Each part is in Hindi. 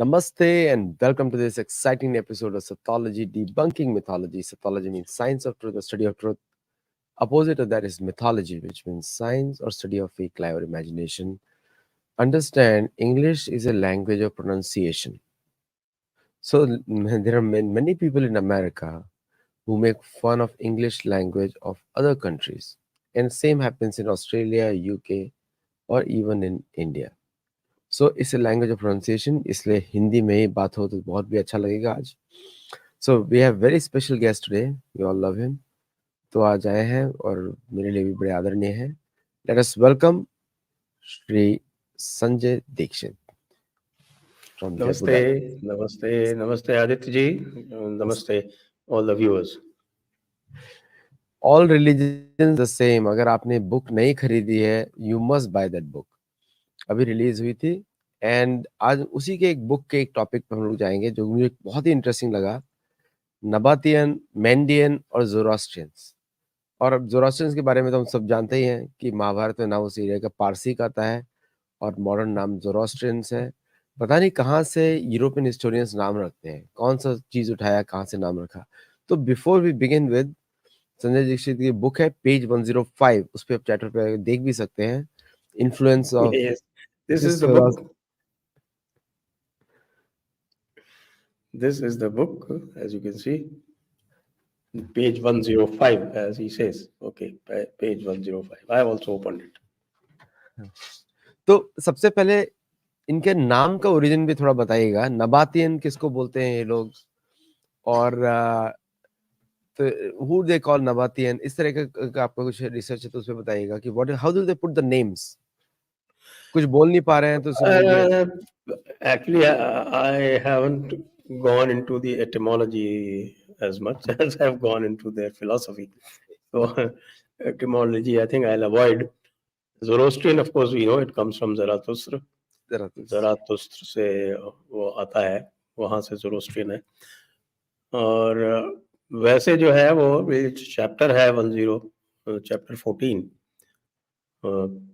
Namaste and welcome to this exciting episode of Sathology Debunking Mythology. Sathology means science of truth or study of truth. Opposite of that is mythology, which means science or study of fake lie or imagination. Understand, English is a language of pronunciation. So there are many people in America who make fun of English language of other countries. And same happens in Australia, UK, or even in India. सो इस लैंग्वेज ऑफ प्रोनाउंसिएशन, इसलिए हिंदी में ही बात हो तो बहुत भी अच्छा लगेगा आज. So we have very special guest today, we all love him. तो आज आए हैं और मेरे लिए भी बड़े आदरणीय हैं. Let us welcome Shri Sanjay Dixit from Namaste, Jaipur. namaste, namaste Aditya ji, namaste all the viewers. All religions the same. अगर आपने बुक नहीं खरीदी है, you must buy that book. अभी रिलीज हुई थी एंड आज उसी के एक बुक के एक टॉपिक पर हम लोग जाएंगे जो मुझे बहुत ही इंटरेस्टिंग लगा. नबातियन, मेंडियन और जोरास्ट्रियंस. और अब जोरास्ट्रियंस के बारे में तो हम सब जानते ही हैं कि महाभारत में नाम उस एरिया का पारसी का आता है और मॉडर्न नाम जोरास्ट्रियंस है. पता नहीं कहाँ से यूरोपियन हिस्टोरियंस नाम रखते हैं, कौन सा चीज उठाया, कहाँ से नाम रखा. तो before we begin with, Sanjay Dixit की बुक है पेज 105, उस पर आप चैप्टर पे देख भी सकते हैं. Influence of Yes, this is the book. This is the book, as you can see, page 105, as he says. Okay, page 105. I have also opened it. तो सबसे पहले इनके नाम का ओरिजिन भी थोड़ा बताइएगा. नबातियन किसको बोलते हैं ये लोग, और तो who they call नबातियन, इस तरह का आपका कुछ रिसर्च है तो उसमें बताइएगा कि what, how do they put the names. कुछ बोल नहीं पा रहे हैं तो actually, I haven't gone into the etymology as much as I've gone into their philosophy. So etymology, I think I'll avoid. Zoroastrian, of course, we know it comes from Zarathustra. Zarathustra से वो आता है, वहाँ से Zoroastrian है. और वैसे जो है वो चैप्टर है 14,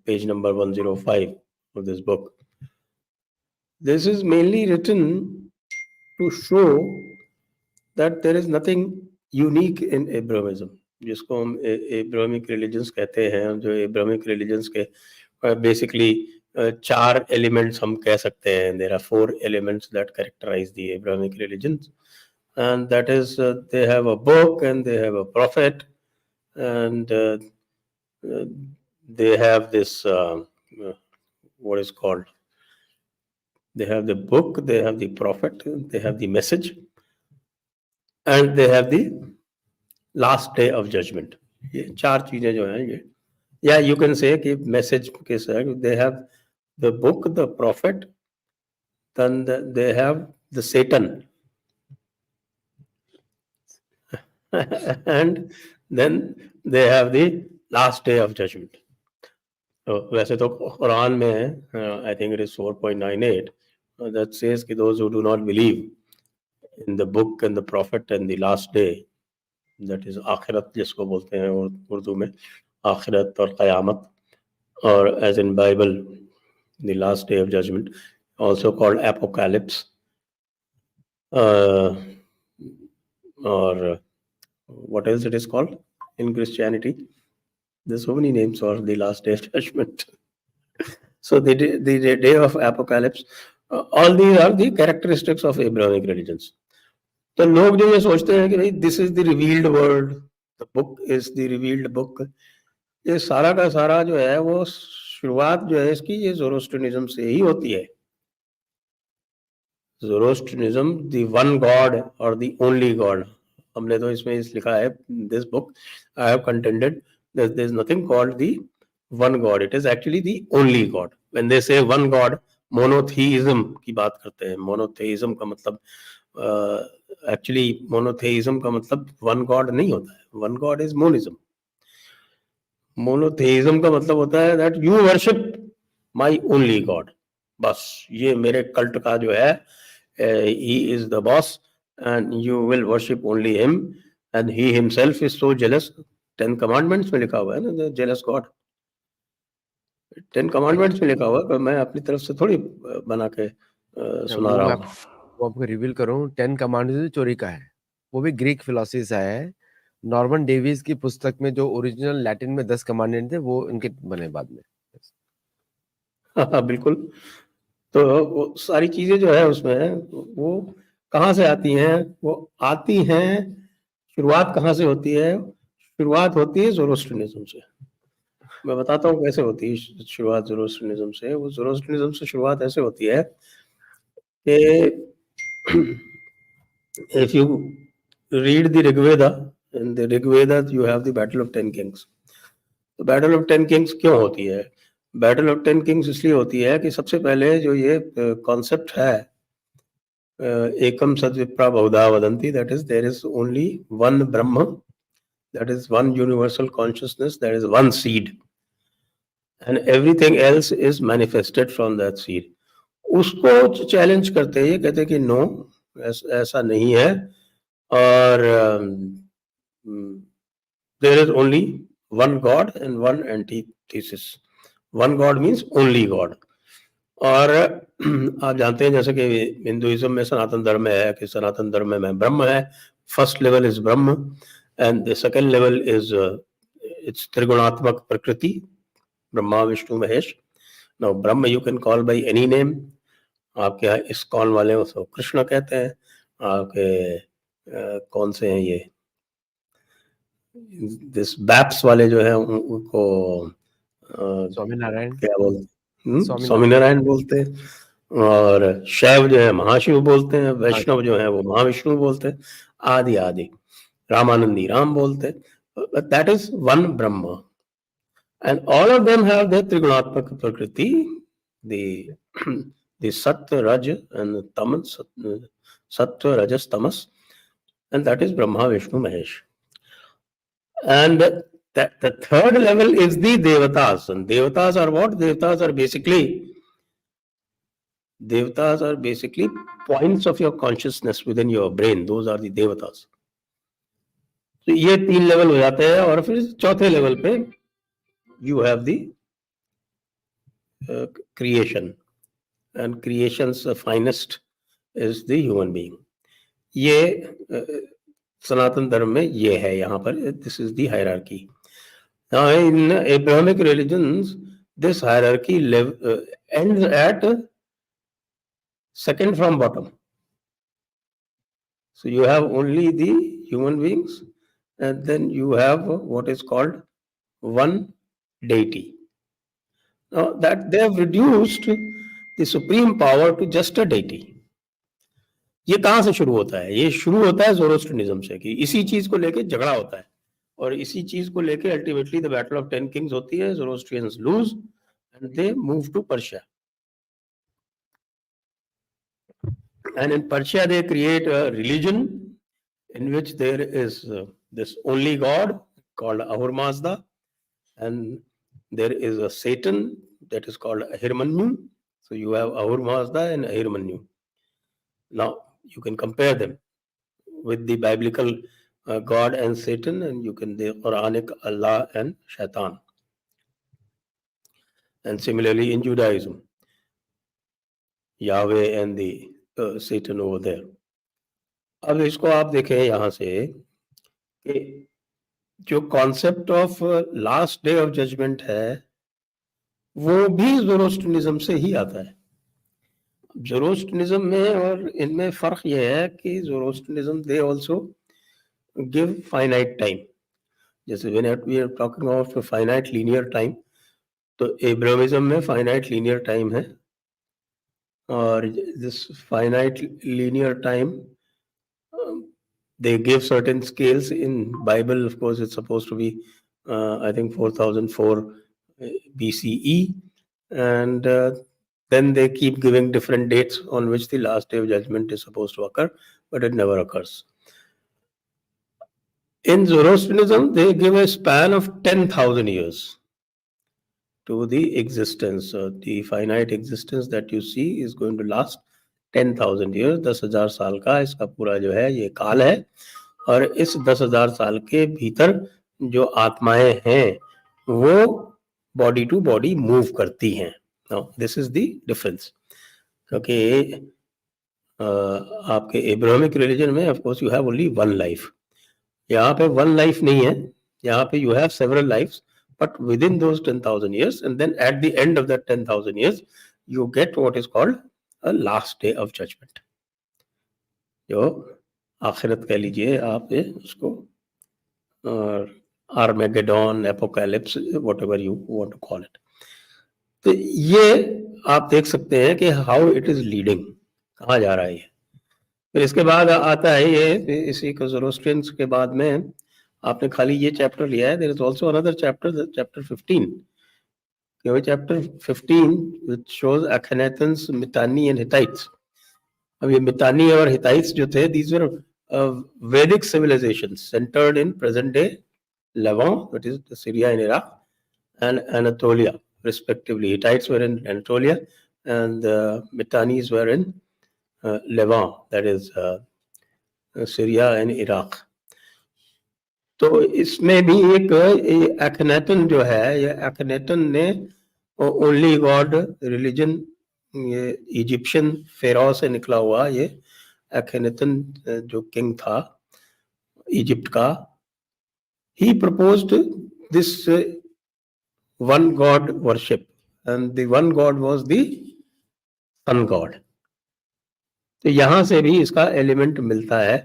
page number 105 of this book. This is mainly written to show that there is nothing unique in Abrahamism, जिसको हम Abrahamic religions कहते हैं. जो Abrahamic religions के basically 4 elements हम कह सकते हैं. There are 4 elements that characterize the Abrahamic religions, and that is they have a book and they have a prophet, and they have this what is called, they have the book, they have the prophet, they have the message, and they have the last day of judgment. ये 4 चीजें जो हैं ये, या you can say कि message के साथ they have the book, the prophet, then they have the Satan, and then they have the last day of judgment. तो वैसे तो कुरान में है, I think it is 4.98, that says कि those who do not believe in the book and the prophet and the last day, that is आखिरत जिसको बोलते हैं उर्दू में, आखिरत और क़यामत, और as in Bible, the last day of judgment, also called apocalypse, or what else it is called in Christianity. There's so many names for the last day of judgment. So the day of apocalypse, all these are the characteristics of Abrahamic religions. तो लोग जो ये सोचते हैं कि भाई this is the revealed word, the book is the revealed book, ये सारा का सारा जो है वो शुरुआत जो है इसकी ये ज़ोरोस्ट्रियनिज्म से ही होती है. ज़ोरोस्ट्रियनिज्म, द वन गॉड और द ओनली गॉड. हमने तो इसमें लिखा है, this book I have contended that there is nothing called the one god, it is actually the only god. When they say one god, monotheism की बात करते हैं. monotheism का मतलब actually monotheism का मतलब one god नहीं होता है. one god is monism. monotheism का मतलब होता है that you worship my only god. बस ये मेरे कल्ट का जो है, he is the boss and you will worship only him, and he himself is so jealous. 10 commandments में लिखा हुआ है ना, जेलस गॉड. 10 कमांडमेंट्स में लिखा हुआ है, मैं अपनी तरफ से थोड़ी बना के सुना रहा हूँ। वो आपको रिवील करूँ, 10 कमांड्स चोरी का है, वो भी ग्रीक फिलोसफी से आया है। नॉर्मन डेविस की पुस्तक में जो ओरिजिनल लैटिन में 10 कमांडेंट थे वो इनके बने बाद में। हाँ, बिल्कुल। तो वो सारी चीजें जो है उसमें वो कहाँ से आती हैं? वो आती हैं, शुरुआत कहाँ से होती है? शुरुआत होती है ज़ोरोस्ट्रियनिज्म से। मैं बताता हूँ कैसे होती है शुरुआत ज़ोरोस्ट्रियनिज्म से। वो ज़ोरोस्ट्रियनिज्म से शुरुआत ऐसे होती है कि if you read the Rig Veda, in the Rig Veda you have the Battle of 10 Kings. तो बैटल ऑफ 10 किंग्स क्यों होती है? बैटल ऑफ 10 किंग्स इसलिए होती है कि सबसे पहले जो ये कॉन्सेप्ट है, एकम सद्विप्रा बहुधा वदन्ति, that is there is only one Brahm, that is one universal consciousness, that is one seed and everything else is manifested from that seed. उसको चैलेंज करते हैं, ये कहते हैं कि नो, ऐसा नहीं है, और there is only one God and one antithesis. One God means only God. और आप जानते हैं जैसे कि हिंदुइज्म में सनातन धर्म में है कि सनातन धर्म में ब्रह्म है, first level is Brahm and the second level is its trigunatmak prakriti, Brahma Vishnu Mahesh. Now Brahm you can call by any name. आपके यहाँ इस्कॉन वाले उसको कृष्ण कहते हैं, आपके कौन से हैं ये दिस बैप्स वाले जो है उनको स्वामीनारायण, क्या बोलते, स्वामीनारायण बोलते हैं, और शैव जो है महाशिव बोलते हैं, वैष्णव जो है वो महाविष्णु बोलते हैं, आदि आदि, रामानंदी राम बोलते हैं। That is one Brahm and all of them have their trigunatmak prakriti, the सत्य रज एंड तमस, सत्य रजस तमस, and that is Brahma Vishnu Mahesh. And the third level is the devatas, and devatas are what? Devatas are basically points of your consciousness within your brain. Those are the devatas. तो ये 3 लेवल हो जाते हैं, और फिर चौथे लेवल पे you have the creation, and creation's finest is the human being. ये सनातन धर्म में ये है, यहाँ पर this is the hierarchy. Now in Abrahamic religions, this hierarchy ends at second from bottom. So you have only the human beings, and then you have what is called one deity. Now that they have reduced the supreme power to just a deity. ये कहाँ से शुरू होता है? ये शुरू होता है ज़ोरोस्ट्रियनिज्म से, कि इसी चीज को लेके झगड़ा होता है, और इसी चीज को लेके ultimately the battle of 10 kings होती है। Zoroastrians lose and they move to Persia, and in Persia they create a religion in which there is this only God called Ahura Mazda, and there is a Satan that is called Ahirmanyu. So you have Ahura Mazda and Ahirmanyu. Now you can compare them with the biblical God and Satan, and you can the Quranic Allah and Shaitan. And similarly in Judaism, Yahweh and the Satan over there. अब इसको आप देखें यहाँ से कि जो concept of last day of judgment है वो भी ज़ोरोस्ट्रियनिज्म से ही आता है। ज़ोरोस्ट्रियनिज्म में और इनमें फर्क ये है कि Zoroastrianism they also give finite time. जैसे when we are talking of finite linear time, तो एब्राहमिज्म में फाइनाइट लीनियर टाइम है, और this finite linear time they give certain scales. In Bible, of course, it's supposed to be I think 4004 BCE, and then they keep giving different dates on which the last day of judgment is supposed to occur, but it never occurs. In Zoroastrianism, they give a span of 10,000 years to the existence. The finite existence that you see is going to last 10,000 years. 10,000 साल का इसका पूरा जो है ये काल है, और इस 10,000 साल के भीतर जो आत्माएं हैं वो बॉडी टू बॉडी मूव करती हैं। Now this is the difference. क्योंकि आपके एब्राहमिक रिलीजन में of course you have only one life, यहाँ पे वन लाइफ नहीं है, यहाँ पे you have several lifes, but within those 10,000 years, and then at the end of that 10,000 years you get what is called a last day of judgment, जो आखिरत कह लीजिए आप उसको, और Armageddon, apocalypse, whatever you want to call it. तो ये आप देख सकते हैं कि हाउ इट इज लीडिंग, कहाँ जा रहा है ये। फिर इसके बाद आता है ये, इसी को ज़ोरोस्ट्रियंस के बाद में आपने खाली ये चैप्टर लिया है, there is also another chapter, chapter 15, chapter 15 which shows Akhenaten's, Mitanni and Hittites. अब ये मितानी और हिटाइट्स जो थे, these were Vedic civilisations centred in present day Levant, that is Syria and Iraq, and Anatolia respectively. Hittites were in Anatolia and Mitannis were in Levant, that is Syria and Iraq. तो इसमें भी एक अखनातन जो है, ये अखनातन ने ओनली गॉड रिलीजन, ये इजिप्शियन फेराओ से निकला हुआ ये अखनातन जो किंग था इजिप्ट का, he proposed this one god worship, and the one god was the sun god. तो यहां से भी इसका एलिमेंट मिलता है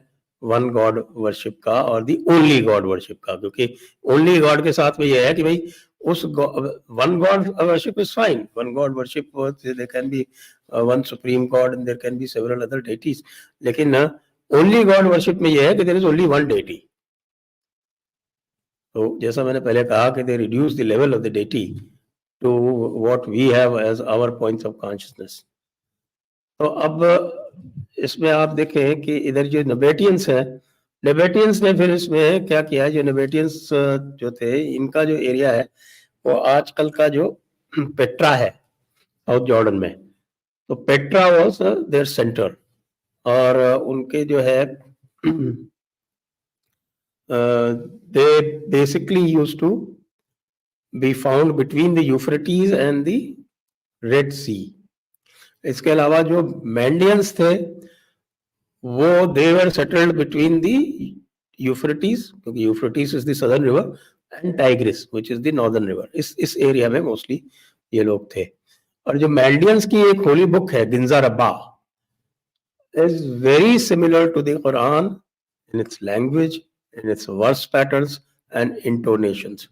वन गॉड वर्शिप का और दी ओनली गॉड वर्शिप का, क्योंकि ओनली गॉड के साथ में यह है कि भाई उस one God worship is fine, one God worship there can be one supreme God and there can be several other deities, लेकिन ओनली गॉड वर्शिप में यह है कि there is only one deity. तो जैसा मैंने पहले कहा कि they reduce the level of the deity to what we have as our points of consciousness. तो अब इसमें आप देखें कि इधर जो नेबेटियंस है, नेबेटियंस ने फिर इसमें क्या किया, जो नेबेटियंस जो थे इनका जो एरिया है वो आजकल का जो पेट्रा है साउथ जॉर्डन में, तो पेट्रा वाज देयर सेंटर, और उनके जो है they basically used to be found between the Euphrates and the Red Sea. इसके अलावा जो मैंडियंस थे वो they were settled between the Euphrates, क्योंकि Euphrates is the southern river, and Tigris which is the northern river. इस एरिया में मोस्टली ये लोग थे। और जो मैंडियंस की एक होली बुक है गिंजा रब्बा, is very similar to the Quran in its language, in its verse patterns and intonations.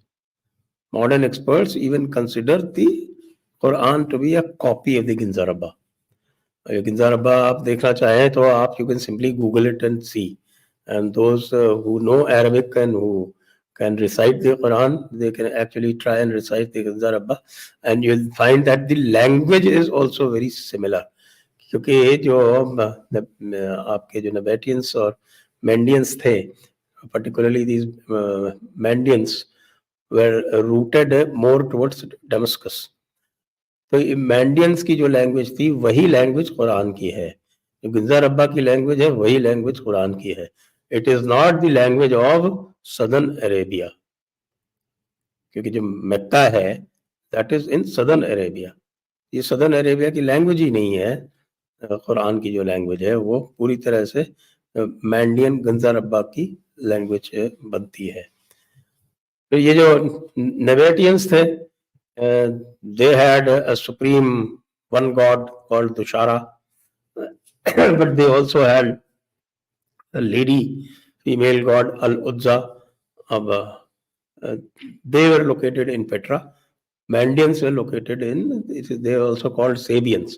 Modern experts even consider the Quran to be a copy of the Ginza Rabba. Ginza Rabba आप देखना चाहें तो आप you can simply Google it and see. And those who know Arabic and who can recite the Quran, they can actually try and recite the Ginza Rabba, and you'll find that the language is also very similar. क्योंकि जो आपके जो नेबेटियंस और मैंडियंस थे, particularly these Mandians were rooted more towards Damascus. तो मैंडियंस की जो लैंग्वेज थी वही लैंग्वेज कुरान की है, जो गिंजा रब्बा की लैंग्वेज है वही लैंग्वेज कुरान की है। It is not the language of southern Arabia, क्योंकि जो मक्का है that is in southern Arabia, ये सदर्न अरेबिया की लैंग्वेज ही नहीं है। कुरान की जो लैंग्वेज है वो पूरी तरह से मैंडियन गंजा रब्बा की लैंग्वेज बनती है। तो ये जो नेबेटियंस थे, they had a supreme one god called Dushara, but they also had a lady female god Al-Uzza. They were located in Petra. Mandians were located in, they are also called Sabians.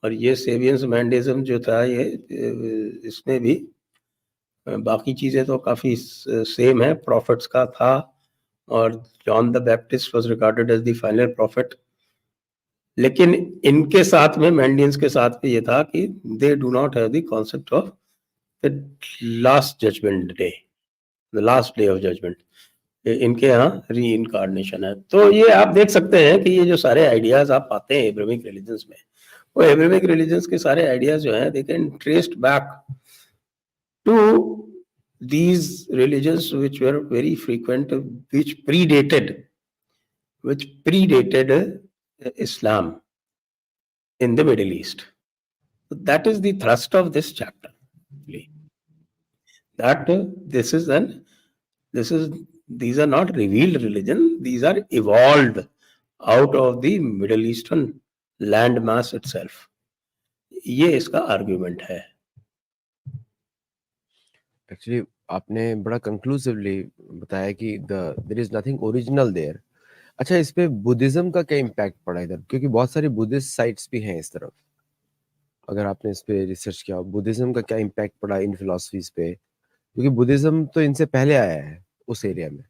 और ये सेबियंस मैंडिज्म जो था ये इसमें भी बाकी चीज़ें तो काफ़ी सेम है, प्रॉफिट्स का था, और John the Baptist was regarded as the final prophet. लेकिन इनके साथ में, मैंडियंस के साथ में ये था कि they do not have the concept of the last judgment day, the last day of judgment. इनके यहाँ री इनकार्नेशन है। तो ये आप देख सकते हैं कि ये जो सारे आइडियाज आप पाते हैं एब्राहमिक रिलीजन्स में, वो एब्राहमिक रिलीजन्स के सारे आइडियाज जो हैं they can traced back to these religions which were very frequent, which predated Islam. in the Middle East. So that is the thrust of this chapter. That this is these are not revealed religion, these are evolved out of the Middle Eastern landmass itself. ये इसका आर्ग्यूमेंट है. एक्चुअली आपने बड़ा कंक्लूसिवली बताया कि there is nothing original there. अच्छा, इस पे बुद्धिज्म का क्या इम्पैक्ट पड़ा इधर, क्योंकि बहुत सारी बुद्धिस्ट साइट्स भी हैं इस तरफ. अगर आपने इस पे रिसर्च किया, बुद्धिज्म का क्या इम्पैक्ट पड़ा इन फिलॉसफीज पे, क्योंकि बुद्धिज्म तो इनसे पहले आया है उस एरिया में.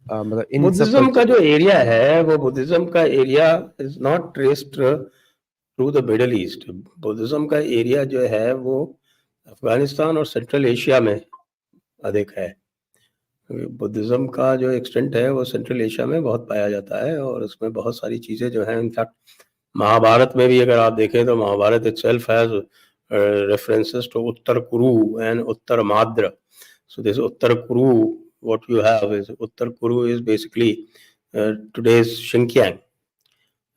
मतलब इन सब बुद्धिज्म का जो एरिया है वो बुद्धिज्म का area is not traced through the middle east. Buddhism का एरिया जो है वो अफगानिस्तान और सेंट्रल एशिया में अधिक है. बुद्धिज्म का जो एक्सटेंट है वो सेंट्रल एशिया में बहुत पाया जाता है और उसमें बहुत सारी चीज़ें जो हैं, इनफैक्ट महाभारत में भी अगर आप देखें तो Mahabharat itself has references to उत्तर कुरु and उत्तर माद्र. So this उत्तर कुरु, what you have is उत्तर कुरु is basically today's Xinjiang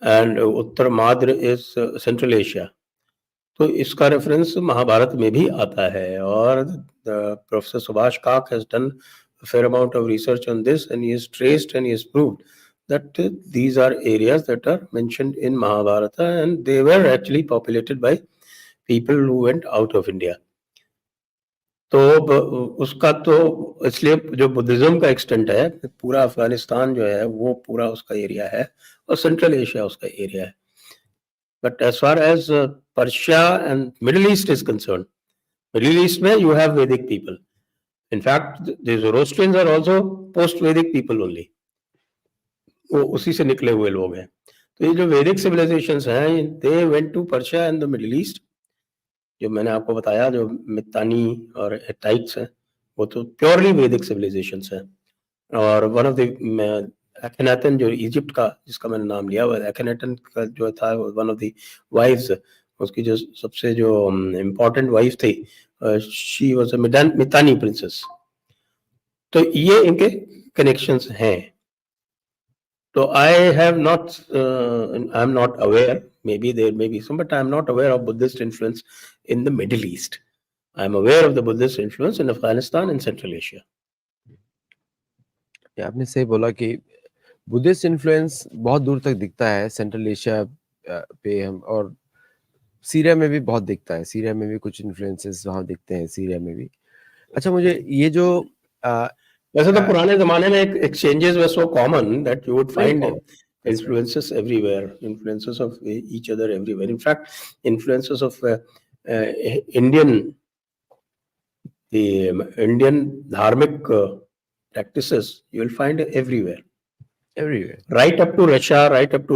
and Uttar माद्र is Central Asia. तो इसका रेफरेंस महाभारत में भी आता है और प्रोफेसर सुभाष काक has done a fair amount of research on this and he has traced and he has proved that these are areas that are mentioned in Mahabharata and they were actually populated by people who went out of India. तो उसका तो इसलिए जो बुद्धिज्म का एक्सटेंट है पूरा अफगानिस्तान जो है वो पूरा उसका एरिया है और सेंट्रल एशिया उसका एरिया है. But as far as Persia and Middle East is concerned, Middle East में you have Vedic people. In fact, the Zoroastrians are also post-Vedic people only. वो उसी से निकले हुए लोग हैं. तो ये जो वैदिक सिविलाइजेशंस हैं, they went to Persia and the Middle East. जो मैंने आपको बताया जो मितानी और हिटाइट्स हैं वो तो प्योरली वैदिक सिविलाइजेशंस हैं. और वन ऑफ द एखनाटन जो इजिप्ट का जिसका मैंने नाम लिया हुआ, एखनाटन का जो था वन ऑफ द वाइफ्स, उसकी जो सबसे जो इम्पोर्टेंट वाइफ थी, she was a Mitanni princess. तो ये इनके कनेक्शंस हैं. तो I have not, I am not aware, maybe there may be some, but I am not aware of Buddhist influence in the Middle East. I am aware of the Buddhist influence in Afghanistan and Central Asia. आपने सही बोला कि बुद्धिस्ट इन्फ्लुएंस बहुत दूर तक दिखता है सेंट्रल एशिया पे, हम और सीरिया में भी बहुत दिखता है. सीरिया में भी कुछ इन्फ्लुएंसेस वहाँ दिखते हैं, सीरिया में भी. अच्छा, मुझे ये जो वैसे तो पुराने जमाने में exchanges were so common that you would find influences everywhere, influences of each other everywhere. In fact, influences of the Indian dharmic practices you will find everywhere, right up to Russia, right up to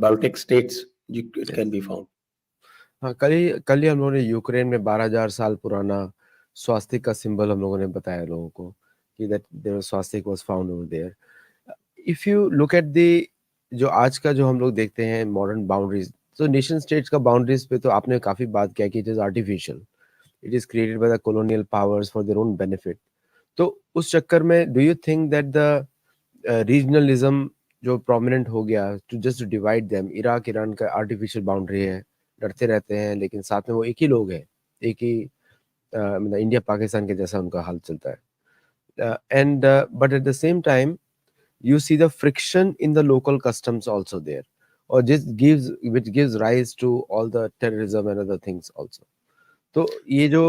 Baltic states, it can be found. हाँ, कल ही हम लोगों ने यूक्रेन में 12,000 साल पुराना स्वास्तिक का सिंबल हम लोगों ने बताया लोगों को कि that there swastika was found over there. If you look at the जो आज का जो हम लोग देखते हैं मॉडर्न बाउंड्रीज, तो नेशन स्टेट्स का बाउंड्रीज पे तो आपने काफी बात किया कि it is artificial, it is created by the colonial powers for their own benefit. तो उस चक्कर में do you think that the regionalism जो प्रोमिनेंट हो गया to just divide them, Iraq Iran का आर्टिफिशियल बाउंड्री है, लड़ते रहते हैं लेकिन साथ में वो एक ही लोग हैं, एक ही मतलब इंडिया पाकिस्तान के जैसा उनका हाल चलता है. And but at the same time you see the friction in the local customs also there, or just which gives rise to all the terrorism and other things also. तो ये जो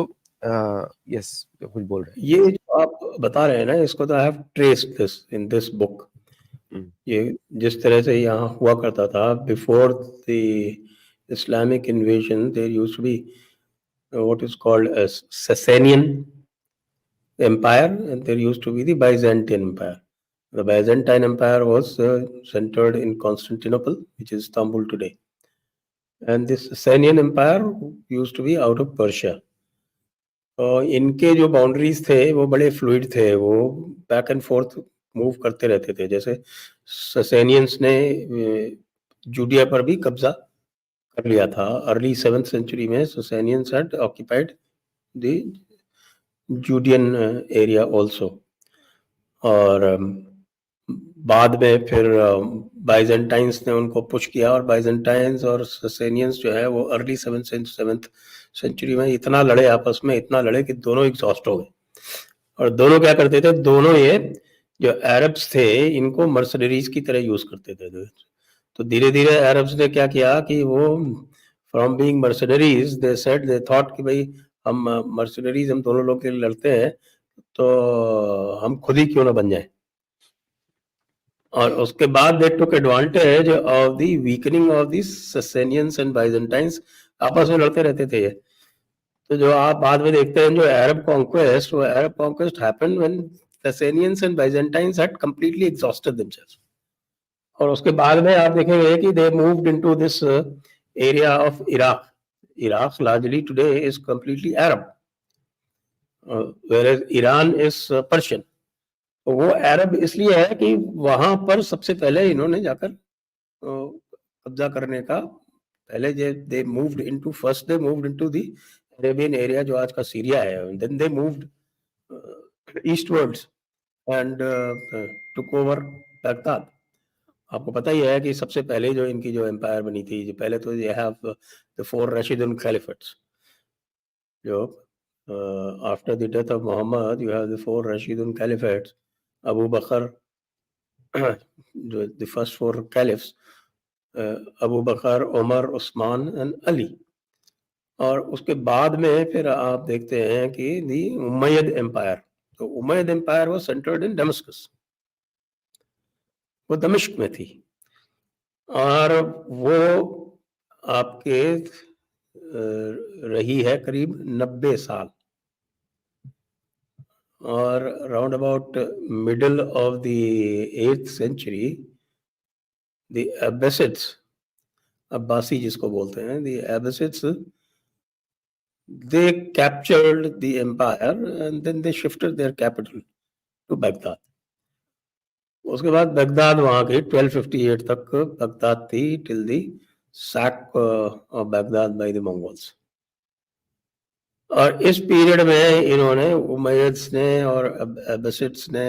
yes, कुछ बोल रहे हैं. ये जो आप बता रहे हैं ना, इसको तो I have traced this in this book. ये जिस तरह से यहाँ हुआ करता था before the Islamic invasion, there used to be what is called as Sasanian Empire and there used to be the Byzantine Empire. The Byzantine Empire was centered in Constantinople, which is Istanbul today. And this Sasanian Empire used to be out of Persia. इनके जो बाउंड्रीज थे वो बड़े फ्लूइड थे, वो बैक एंड फोर्थ मूव करते रहते थे. जैसे ससेनियंस ने जूडिया पर भी कब्जा कर लिया था. अर्ली 7th century में Sassanians had occupied the Judean area also. और बाद में फिर बाइजेंटाइंस ने उनको पुश किया, और बाइजेंटाइंस और ससेनियंस जो है वो अर्ली 7th सेंचुरी में इतना लड़े आपस में, इतना लड़े कि दोनों एग्जॉस्ट हो गए। और दोनों क्या करते थे, दोनों ये जो अरब्स थे इनको मर्सनरीज की तरह यूज करते थे। तो धीरे धीरे अरब्स ने क्या किया कि वो from being mercenaries they said, they thought कि भाई हम मर्सनरीज हम दोनों लोग के लिए लड़ते हैं, तो हम खुद ही क्यों ना बन जाए। और उसके बाद they took advantage of the weakening of the Sassanians and Byzantines, आपस में लड़ते रहते थे ये। तो जो आप बाद में देखते हैं जो अरब कॉन्क्वेस्ट, वो Arab conquest happened when Sassanians and Byzantines had completely exhausted themselves. और उसके बाद में आप देखेंगे कि they moved into this area of Iraq. Iraq largely today is completely Arab, whereas Iran is Persian. तो वो अरब इसलिए है कि वहां पर सबसे पहले इन्होंने जाकर कब्जा करने का, पहले they moved into, first they moved into the Arabian area जो आज का सीरिया है, then they moved eastwards and took over Baghdad. आपको पता ही है कि सबसे पहले जो इनकी जो एम्पायर बनी थी, जो पहले तो ये हैव द 4 राशिदुन खलीफेट्स, जो after the death of Mohammed you have the 4 Rashidun caliphates, Abu Bakr, जो the first 4 caliphs, Abu Bakr, Umar, Usman and Ali. और उसके बाद में फिर आप देखते हैं कि दी उमैयद एम्पायर. तो Umayyad empire was centred in दमिश्क, वो दमिश्क में थी, और वो आपके रही है करीब 90 साल. और round about middle of the 8th century the Abbasids, अब्बासी जिसको बोलते हैं, the Abbasids, they captured the empire and then they shifted their capital to Baghdad. उसके बाद बगदाद वहां की 1258 तक बगदाद थी, till the sack of Baghdad by the Mongols. और इस पीरियड में इन्होंने, उमैयद्स ने और अब्बासिड्स ने,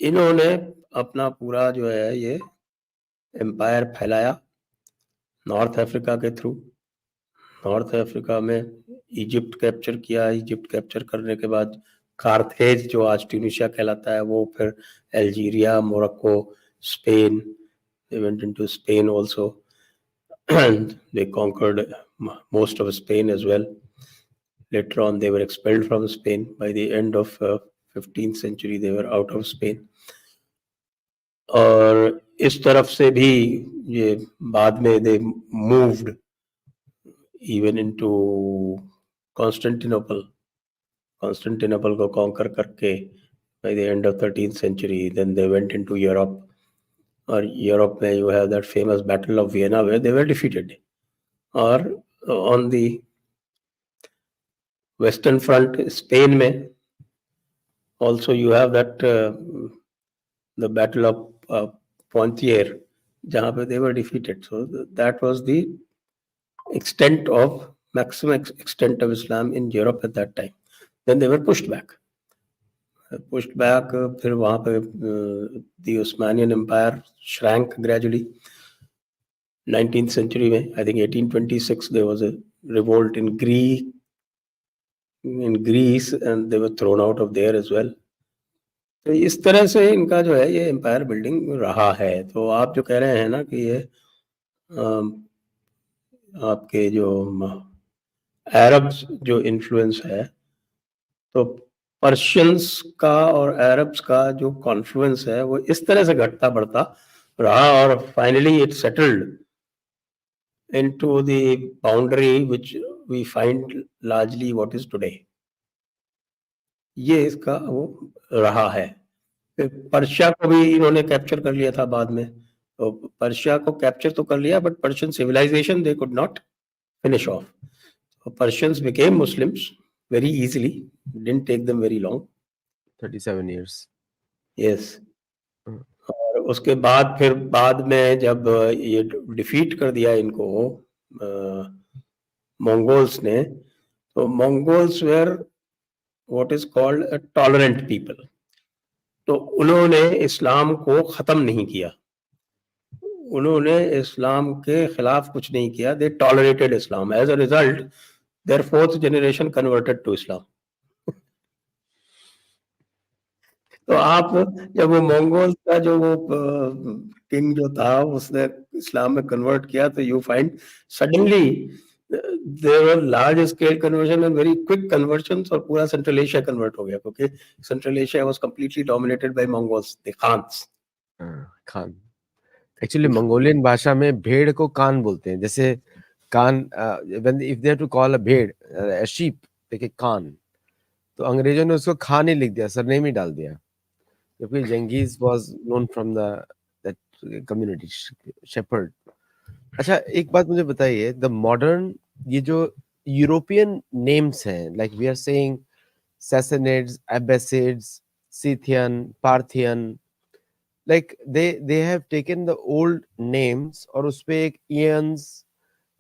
इन्होंने अपना पूरा जो है ये एम्पायर फैलाया नॉर्थ अफ्रीका के थ्रू. नॉर्थ अफ्रीका में इजिप्ट कैप्चर किया. इजिप्ट कैप्चर करने के बाद कार्थेज जो आज ट्यूनिशिया कहलाता है, वो फिर Algeria, Morocco, Spain, they went into Spain also and they conquered most of Spain as well. Later on they were expelled from Spain. By the end of 15th century they were out of Spain. और इस तरफ से भी ये बाद में they moved even into Constantinople. Constantinople को conquer करके by the end of 13th century then they went into Europe. और यूरोप में you have that famous battle of Vienna where they were defeated. और on the western front Spain में also you have that the battle of Poitiers जहाँ पे they were defeated. So that was the extent of maximum extent of Islam in Europe at that time. Then they were pushed back. फिर वहाँ पे the Osmanian Empire shrank gradually. 19th century में, I think 1826 there was a revolt in Greece and they were thrown out of there as well. तो इस तरह से इनका जो है ये एम्पायर बिल्डिंग रहा है. तो आप जो कह रहे हैं ना कि ये आपके जो अरब्स जो इन्फ्लुएंस है, तो पर्शियंस का और अरब्स का जो कॉन्फ्लुएंस है वो इस तरह से घटता बढ़ता रहा, और finally it settled into the boundary which we find largely what is today. ये इसका वो रहा है. फिर पर्शिया को भी इन्होंने कैप्चर कर लिया था बाद में. तो पर्शिया को कैप्चर तो कर लिया, but Persian civilisation they could not finish off. Persians became Muslims very easily. Didn't take them very long. 37 years. Yes. और उसके बाद फिर बाद में जब ये डिफीट कर दिया इनको मंगोल्स ने, तो Mongols were what is called a tolerant people. तो उन्होंने इस्लाम को ख़त्म नहीं किया, उन्होंने इस्लाम के खिलाफ कुछ नहीं किया. They tolerated Islam. As a result their fourth generation converted to Islam. तो आप जब वो मंगोल्स का जो वो किंग जो था उसने इस्लाम में कन्वर्ट किया, तो you find suddenly there were large scale conversion and very quick conversions, और पूरा सेंट्रल एशिया कन्वर्ट हो गया, क्योंकि central Asia was completely dominated by Mongols, the khans. Khan. Actually Mongolian भाषा में भेड़ को कान बोलते हैं. जैसे कान, when if they have to call a भेड़, अ शीप, देखिए कान, तो अंग्रेजों ने उसको खान ही लिख दिया, सरनेम ही डाल दिया, जबकि Genghis was known from the that community, shepherd. अच्छा, एक बात मुझे बताइए, द मॉडर्न, ये जो यूरोपियन नेम्स हैं, like we are saying Sassanids, Abbasids, Scythian, Parthian, like they have taken the old names और उसपे एक eons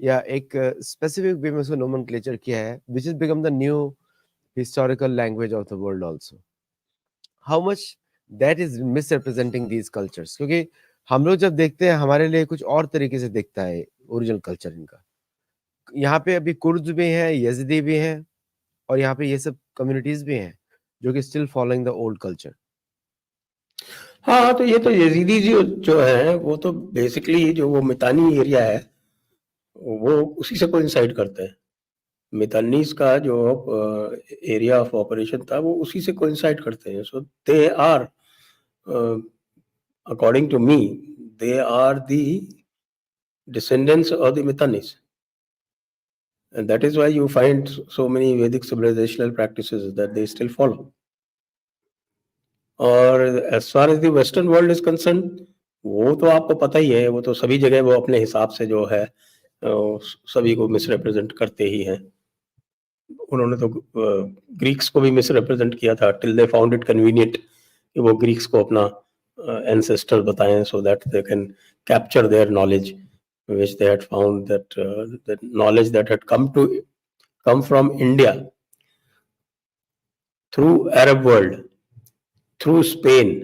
या एक specific way में उसको nomenclature किया है, which has become the new historical language of the world also. How much that is misrepresenting these cultures? क्योंकि हम लोग जब देखते हैं, हमारे लिए कुछ और तरीके से दिखता है ओरिजिनल कल्चर इनका. यहाँ पे अभी कुर्द भी हैं, यजीदी भी हैं, और यहाँ पे ये सब कम्युनिटीज भी हैं जो कि still following the old culture. हाँ, तो ये तो यजीदी जो है वो तो बेसिकली जो वो मितानी एरिया है वो उसी से कोइंसाइड करते हैं. मितानीज का जो एरिया ऑफ ऑपरेशन था वो उसी से कोइंसाइड करते हैं. So they are, according to me, they are the descendants of the Mitanis. And that is why you find so many Vedic civilizational practices that they still follow. और as far as the Western world is concerned, वो तो आपको पता ही है, वो तो सभी जगह वो अपने हिसाब से जो है सभी को मिसरिप्रेजेंट करते ही हैं. उन्होंने तो ग्रीक्स को भी मिसरिप्रेजेंट किया था till they found it convenient कि वो ग्रीक्स को अपना एंसेस्टर बताएं, so that they can capture their knowledge, which they had found that the knowledge that had come from India through Arab world, through Spain,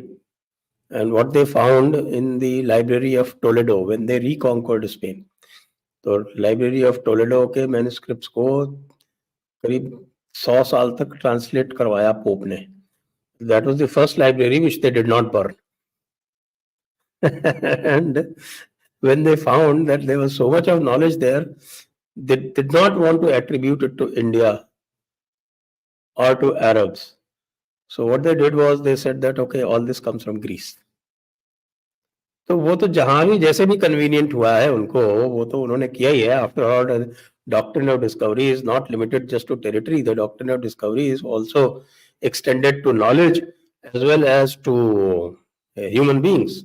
and what they found in the library of Toledo when they reconquered Spain. तो लाइब्रेरी ऑफ टोलेडो के मैन्युस्क्रिप्ट्स को करीब 100 साल तक ट्रांसलेट करवाया पोप ने. That was the first library which they did not burn. And when they found that there was so much of knowledge there, they did not want to attribute it to India or to Arabs. So what they did was they said that okay, all this comes from Greece. तो वो तो जहां भी जैसे भी कन्वीनियंट हुआ है उनको, वो तो उन्होंने किया ही है. After all, doctrine of discovery is not limited just to territory. The doctrine of discovery is also extended to knowledge as well as to human beings.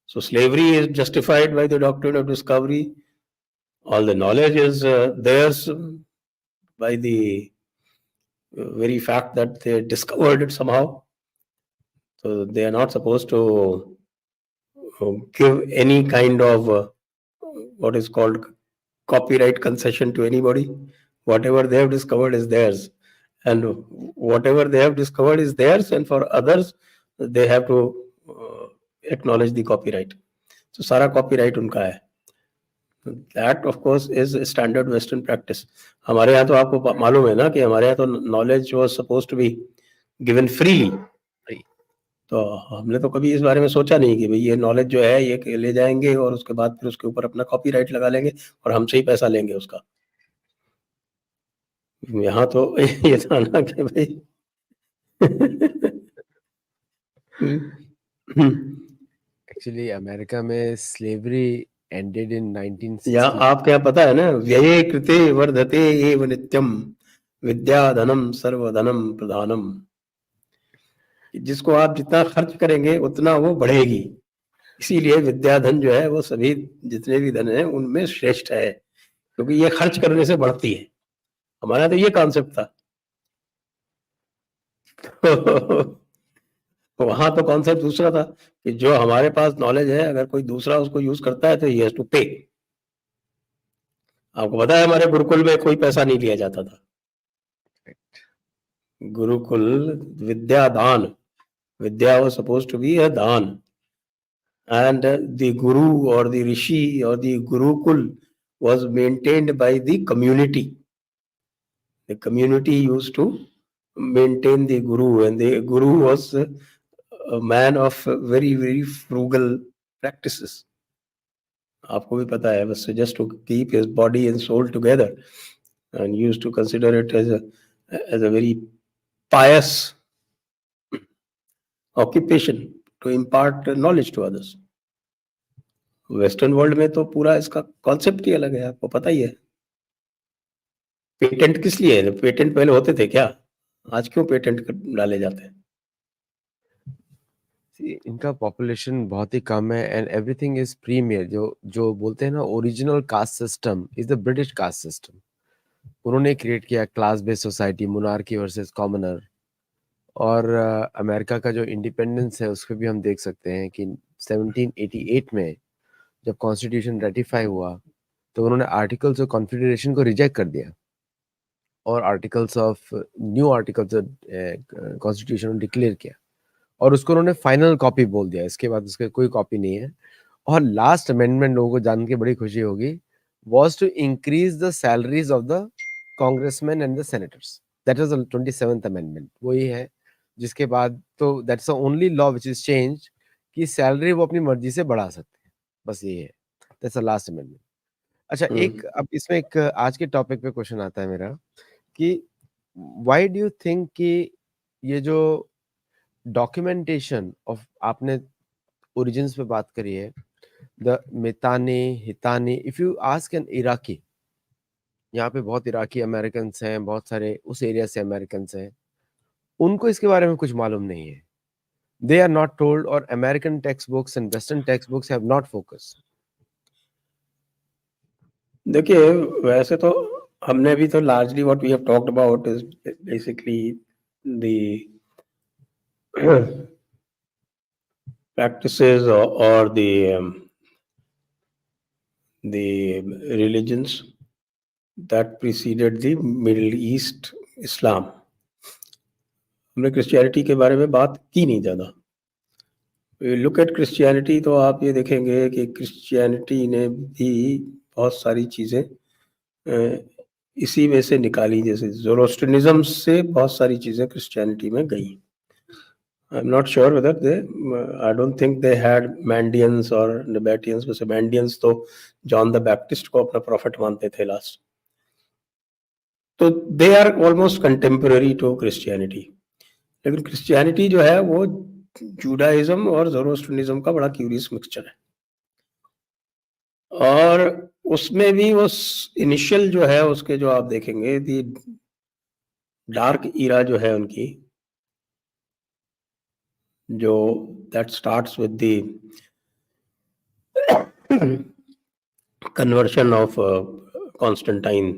So slavery is justified by the doctrine of discovery. All the knowledge is theirs by the very fact that they discovered it somehow. So they are not supposed to give any kind of what is called copyright concession to anybody. Whatever they have discovered is theirs, and whatever they have discovered is theirs, and for others they have to acknowledge the copyright. So सारा copyright उनका है. That of course is a standard Western practice. हमारे यहाँ तो आपको मालूम है ना कि हमारे यहाँ तो knowledge was supposed to be given freely. तो हमने तो कभी इस बारे में सोचा नहीं कि भाई ये नॉलेज जो है ये ले जाएंगे और उसके बाद फिर उसके ऊपर अपना कॉपीराइट लगा लेंगे और हमसे ही पैसा लेंगे उसका. यहाँ तो ये था ना कि भाई एक्चुअली अमेरिका में स्लेवरी एंडेड इन 1960. या आपके यहाँ पता है ना, व्यये कृते वर्धते एव नित्यम विद्याधनम सर्वधनम प्रधानम. जिसको आप जितना खर्च करेंगे उतना वो बढ़ेगी. इसीलिए विद्याधन जो है वो सभी जितने भी धन है उनमें श्रेष्ठ है, क्योंकि ये खर्च करने से बढ़ती है. हमारा तो ये कॉन्सेप्ट था. वहां तो कॉन्सेप्ट दूसरा था कि जो हमारे पास नॉलेज है अगर कोई दूसरा उसको यूज करता है तो ही हैज टू पे. आपको पता है हमारे गुरुकुल में कोई पैसा नहीं लिया जाता था. गुरुकुल विद्यादान Vidya was supposed to be a dhan, and the guru or the rishi or the gurukul was maintained by the community. The community used to maintain the guru, and the guru was a man of very, very frugal practices. आपको भी पता है, was just to keep his body and soul together, and used to consider it as a very pious occupation to impart knowledge to others. Western world में तो पूरा इसका कॉन्सेप्ट ही अलग है, आपको पता ही है. पेटेंट किस लिए है? पेटेंट पहले होते थे क्या? आज क्यों पेटेंट डाले जाते हैं? इनका पॉपुलेशन बहुत ही कम है एंड एवरीथिंग इज प्रीमियर. जो जो बोलते हैं ना, original caste system is the British caste system. उन्होंने क्रिएट किया class based society, monarchy versus commoner. और अमेरिका का जो इंडिपेंडेंस है उसको भी हम देख सकते हैं कि 1788 में जब कॉन्स्टिट्यूशन रेटिफाई हुआ तो उन्होंने आर्टिकल्स ऑफ कॉन्फेडरेशन को रिजेक्ट कर दिया और articles of new articles constitution declare किया और उसको उन्होंने फाइनल कॉपी बोल दिया. इसके बाद उसका कोई कॉपी नहीं है. और लास्ट अमेंडमेंट लोगों को जान के बड़ी खुशी होगी, was to increase the salaries of the congressmen and the senators. That was the 27th amendment. वही है जिसके बाद तो that's the only law which is changed कि सैलरी वो अपनी मर्जी से बढ़ा सकते हैं. बस ये है. That's the last amendment. अच्छा, एक अब इसमें एक आज के टॉपिक पे क्वेश्चन आता है मेरा कि why do you think कि ये जो डॉक्यूमेंटेशन ऑफ, आपने ओरिजिन्स पे बात करी है, the Mitanni Hitani, if you ask an Iraqi, यहाँ पे बहुत इराकी अमेरिकन हैं, बहुत सारे उस एरिया से अमेरिकन हैं, उनको इसके बारे में कुछ मालूम नहीं है. दे आर नॉट टोल्ड, और American text books and western text books have not focus. देखिए, वैसे तो हमने अभी तो largely what we have talked about is basically the practices or the religions that preceded the Middle East Islam. हमने क्रिश्चियनिटी के बारे में बात की नहीं ज़्यादा. लुक एट क्रिश्चियनिटी तो आप ये देखेंगे कि क्रिश्चियनिटी ने भी बहुत सारी चीज़ें इसी में से निकाली. जैसे ज़ोरोस्ट्रियनिज्म से बहुत सारी चीज़ें क्रिश्चियनिटी में गई. I'm not sure whether I don't think they had Mandians or Nabateans. वैसे Mandians तो जॉन द बैप्टिस्ट को अपना प्रॉफिट मानते थे लास्ट. तो they are almost contemporary to Christianity. लेकिन क्रिश्चियनिटी जो है वो जूडाइज्म और ज़ोरोस्ट्रियनिज्म का बड़ा क्यूरियस मिक्सचर है. और उसमें भी वो इनिशियल जो है उसके जो आप देखेंगे दी डार्क ईरा जो है उनकी, जो that starts with the conversion of Constantine.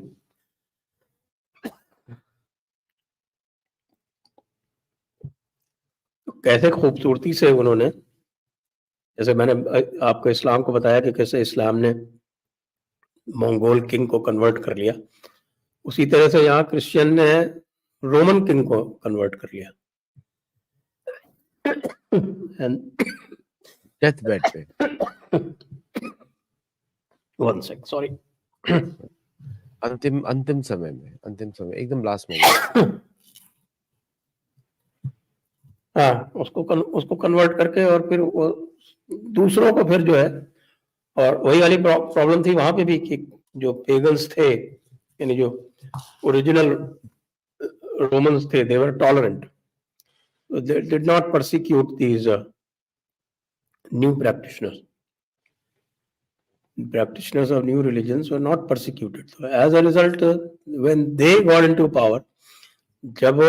कैसे खूबसूरती से उन्होंने, जैसे मैंने आपको इस्लाम को बताया कि कैसे इस्लाम ने मंगोल किंग को कन्वर्ट कर लिया, उसी तरह से यहाँ क्रिश्चियन ने रोमन किंग को कन्वर्ट कर लिया. डेथ बेड पे. One sec, sorry. अंतिम समय एकदम लास्ट में. हाँ, उसको कन्वर्ट करके और फिर वो दूसरों को फिर जो है, और वही वाली प्रॉब्लम थी वहां पे भी कि जो पेगल्स थे, यानी जो ओरिजिनल रोमन्स थे, दे वर tolerant. They did not persecute these new practitioners. Practitioners of new religions were not persecuted. So as a result, when they got into power, जब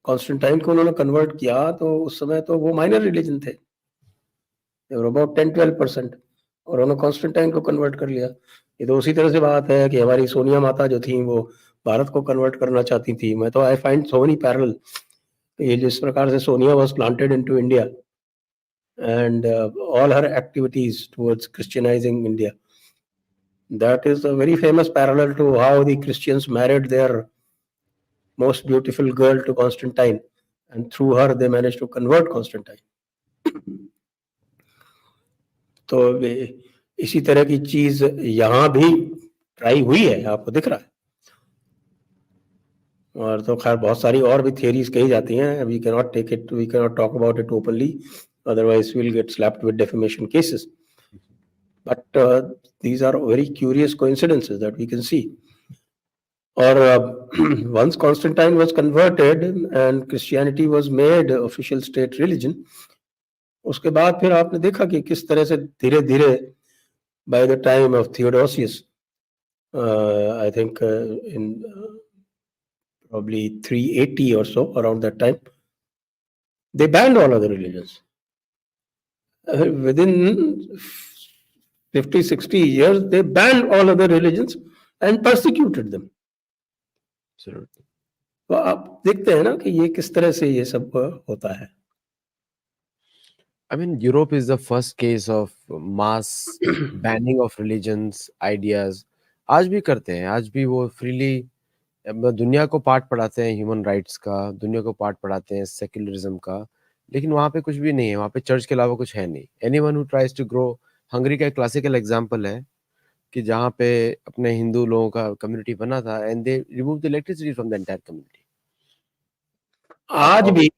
कॉन्स्टेंटाइन को उन्होंने कन्वर्ट किया तो उस समय तो वो माइनर रिलीजन थे, they were about 10-12%, और उन्होंने कॉन्स्टेंटाइन को कन्वर्ट कर लिया. ये तो उसी तरह से बात है कि हमारी सोनिया माता जो थी वो भारत को कन्वर्ट करना चाहती थी. मैं तो I find so many parallel. ये जिस प्रकार से Sonia was planted into India and all her activities towards Christianizing India, that is a very famous parallel to how the Christians married their most beautiful girl to Constantine, and through her they managed to convert Constantine. तो इसी तरह की चीज यहाँ भी ट्राई हुई है, आपको दिख रहा है। और तो खैर बहुत सारी और भी थियरीज कही जाती हैं, we can not talk about it openly, otherwise will get slapped with defamation cases, but these are very curious coincidences that we can see. Or once Constantine was converted and Christianity was made official state religion, उसके बाद फिर आपने देखा कि किस तरह से धीरे धीरे by the time of Theodosius, I think in probably 380 or so, around that time, they banned all other religions. Within 50-60 years, they banned all other religions and persecuted them. Absolutely. तो आप देखते हैं ना कि ये किस तरह से ये सब होता है. I mean, Europe is the first case of mass banning of religions, ideas. आज भी करते हैं, आज भी वो फ्रीली दुनिया को पाठ पढ़ाते हैं ह्यूमन राइट्स का, दुनिया को पाठ पढ़ाते हैं सेक्युलरिज्म का, लेकिन वहाँ पे कुछ भी नहीं है, वहाँ पे चर्च के अलावा कुछ है नहीं. Anyone who tries to grow, Hungary का एक क्लासिकल एग्जांपल है कि जहाँ पे अपने हिंदू लोगों का कम्युनिटी बना था and they remove the electricity from the entire community. आज भी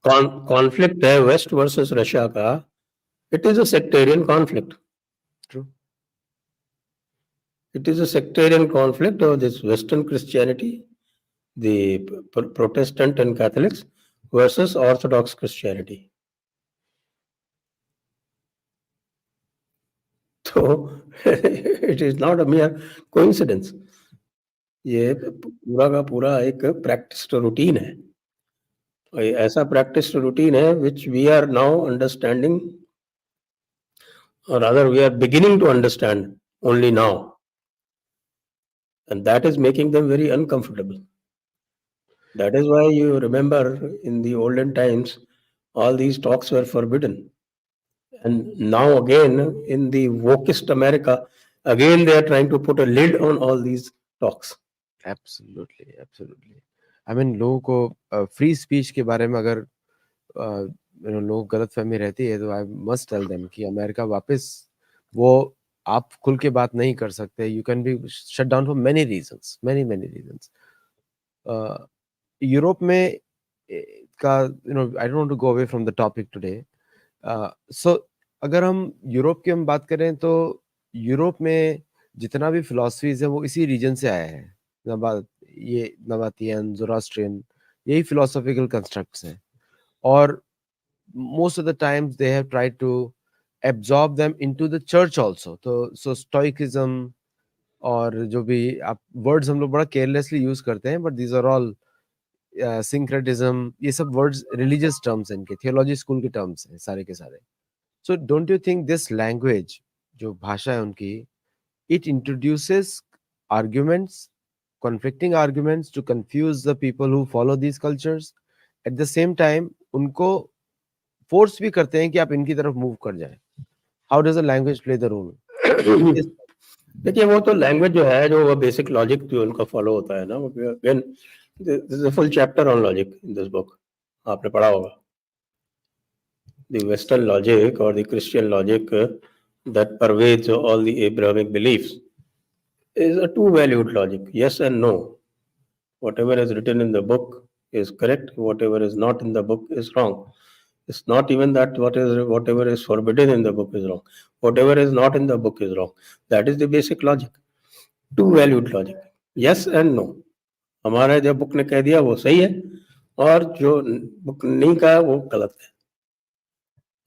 कॉन्फ्लिक्ट है वेस्ट वर्सेस रशिया का, it is a sectarian conflict. True. It is a sectarian conflict of this Western Christianity, the Protestant and Catholics versus Orthodox Christianity. So it is not a mere coincidence. ये पूरा का पूरा एक practiced routine है. ऐसा practiced routine है which we are now understanding, or rather we are beginning to understand only now. And that is making them very uncomfortable. That is why you remember in the olden times, all these talks were forbidden. And now again, in the wokist America, again they are trying to put a lid on all these talks. Absolutely, absolutely. I mean, लोगों को फ्री स्पीच के बारे में अगर लोग गलत फहमी रहती है तो आई मस्ट टेल देम कि अमेरिका वापस वो आप खुल के बात नहीं कर सकते. You can be shut down for many reasons, many reasons. Europe में का I don't want to go away from the topic today. So अगर हम यूरोप की हम बात करें तो यूरोप में जितना भी फिलॉसफीज है वो इसी रीजन से आया है. ये नबातियन, ज़ोरास्ट्रियन, यही फिलोसॉफिकल कंस्ट्रक्ट्स हैं. और most of the times they have tried to absorb them into the church also. So stoicism और जो भी आप वर्ड्स हम लोग बड़ा केयरलेसली यूज करते हैं, but these are all syncretism, ये सब वर्ड्स रिलीजियस टर्म्स हैं, इनके थियोलॉजी स्कूल के टर्म्स हैं सारे के सारे. So don't you think this language, जो भाषा है उनकी, it introduces arguments, conflicting arguments to confuse the people who follow these cultures. At the same time, उनको फोर्स भी करते हैं कि आप इनकी तरफ मूव कर जाएं. How does the language play the role? देखिए वो तो लैंग्वेज जो है, जो वो बेसिक लॉजिक जो उनका फॉलो होता है ना, again this is a full chapter on logic in this book, आपने पढ़ा होगा. The Western logic or the Christian logic that pervades all the Abrahamic beliefs is a two-valued logic, yes and no. Whatever is written in the book is correct, whatever is not in the book is wrong. It's not even that whatever is forbidden in the book is wrong. Whatever is not in the book is wrong. That is the basic logic. Two-valued logic, yes and no. हमारा जो बुक ने कह दिया वो सही है, और जो बुक नहीं कहा वो गलत है.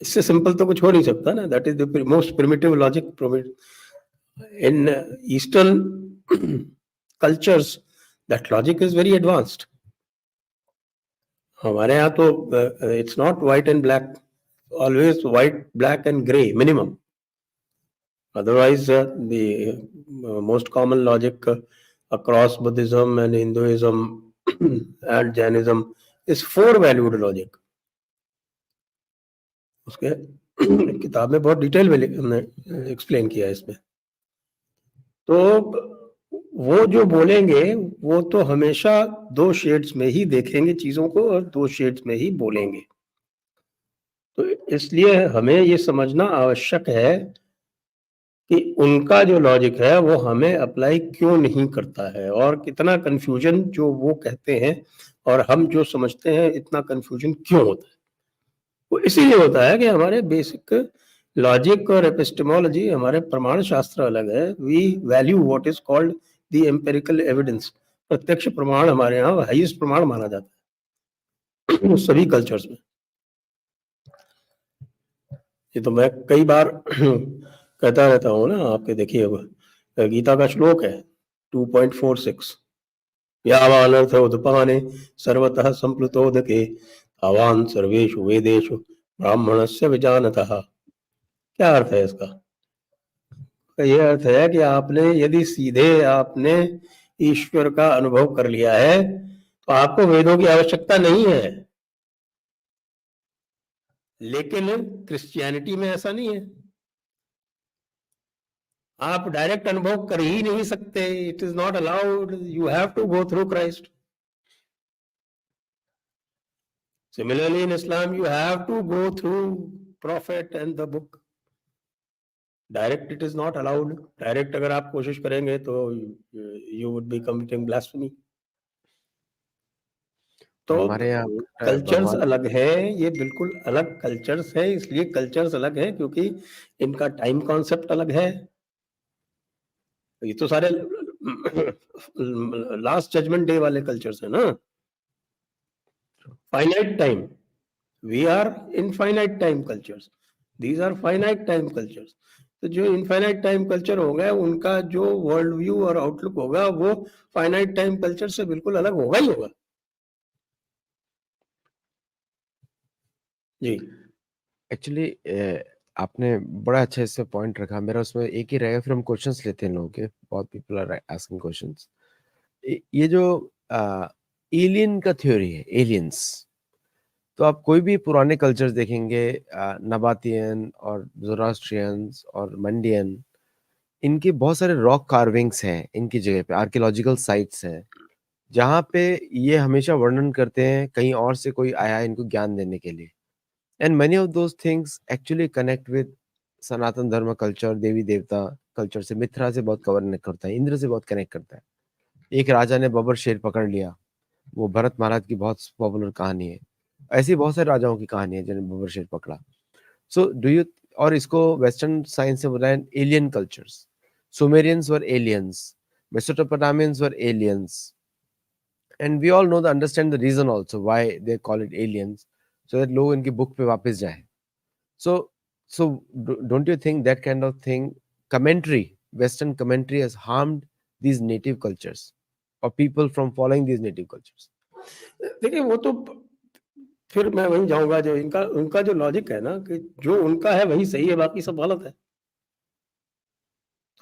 इससे सिंपल तो कुछ हो नहीं सकता ना. That is the most primitive logic. In eastern cultures that logic is very advanced. हमारे यहाँ तो it's not white and black, always white, black and grey minimum. Otherwise the most common logic across Buddhism and Hinduism and Jainism is four-valued logic. उसके किताब में बहुत डिटेल में हमने एक्सप्लेन किया है इसमें. तो वो जो बोलेंगे वो तो हमेशा 2 शेड्स में ही देखेंगे चीजों को और 2 शेड्स में ही बोलेंगे। तो इसलिए हमें ये समझना आवश्यक है कि उनका जो लॉजिक है वो हमें अप्लाई क्यों नहीं करता है, और कितना कंफ्यूजन जो वो कहते हैं और हम जो समझते हैं इतना कंफ्यूजन क्यों होता है। वो इसीलिए होता है कि हमारे बेसिक लॉजिक और एपिस्टेमोलॉजी, हमारे प्रमाण शास्त्र अलग है। We value what is called the empirical evidence. प्रत्यक्ष प्रमाण हमारे यहाँ हाईएस्ट प्रमाण माना जाता है सभी कल्चर्स में। ये तो मैं कई बार कहता रहता हूँ ना, आपके देखिए गीता का श्लोक है 2.46, यावानर्थोदपाने सर्वतः संप्लुतोदके तावान सर्वेषु वेदेषु ब्राह्मणस्य विजानतः। क्या अर्थ है इसका? ये अर्थ है कि आपने यदि सीधे आपने ईश्वर का अनुभव कर लिया है तो आपको वेदों की आवश्यकता नहीं है। लेकिन क्रिश्चियनिटी में ऐसा नहीं है, आप डायरेक्ट अनुभव कर ही नहीं सकते। It is not allowed, you have to go through Christ. Similarly, in Islam, you have to go through prophet and the book. Direct it is not allowed. Direct अगर आप कोशिश करेंगे तो you would be committing blasphemy. तो हमारे यहाँ कल्चर्स भगवान अलग है, ये बिल्कुल अलग कल्चर्स है। इसलिए कल्चर्स अलग है क्योंकि इनका टाइम कॉन्सेप्ट अलग है। ये तो सारे लास्ट जजमेंट डे वाले कल्चर्स है ना। Finite time, we are infinite time cultures, these are finite time cultures। तो जो इनफाइनाइट टाइम कल्चर होगा उनका जो वर्ल्ड व्यू और आउटलुक होगा वो फाइनाइट टाइम कल्चर से बिल्कुल अलग होगा ही होगा। जी एक्चुअली आपने बड़ा अच्छा इसमें पॉइंट रखा। मेरा उसमें एक ही रहेगा, फिर हम क्वेश्चंस लेते हैं लोगों के। बहुत पीपल आर आस्किंग क्वेश्चंस। ये जो एलियन का थ्योरी है, एलियंस, तो आप कोई भी पुराने कल्चर्स देखेंगे, नबातियन और जोरास्ट्रियंस और मंडियन, इनके बहुत सारे रॉक कार्विंग्स हैं इनकी जगह पे, आर्कियोलॉजिकल साइट्स हैं जहाँ पे ये हमेशा वर्णन करते हैं कहीं और से कोई आया है इनको ज्ञान देने के लिए। And many of those things actually connect with Sanatan Dharma culture, देवी देवता कल्चर से। मिथ्रा से बहुत कनेक्ट करता है, इंद्र से बहुत कनेक्ट करता है। एक राजा ने बबर शेर पकड़ लिया, वो भरत महाराज की बहुत पॉपुलर कहानी है। ऐसी बहुत सारे राजाओं की कहानी है जिन्होंने बबर शेर पकड़ा। सो डू यू, और इसको वेस्टर्न साइंस से बोला है alien cultures. Sumerians were aliens, मेसोपोटामियंस were aliens, and we all know the understand the reason also why they call it aliens, so that लोग इनकी बुक पे वापस जाए। so don't you think that kind of thing, commentary, western commentary has harmed these native cultures or people from following these native cultures? देखिए, वो तो फिर मैं वहीं जाऊंगा जो इनका उनका जो लॉजिक है ना कि जो उनका है वही सही है, बाकी सब गलत है।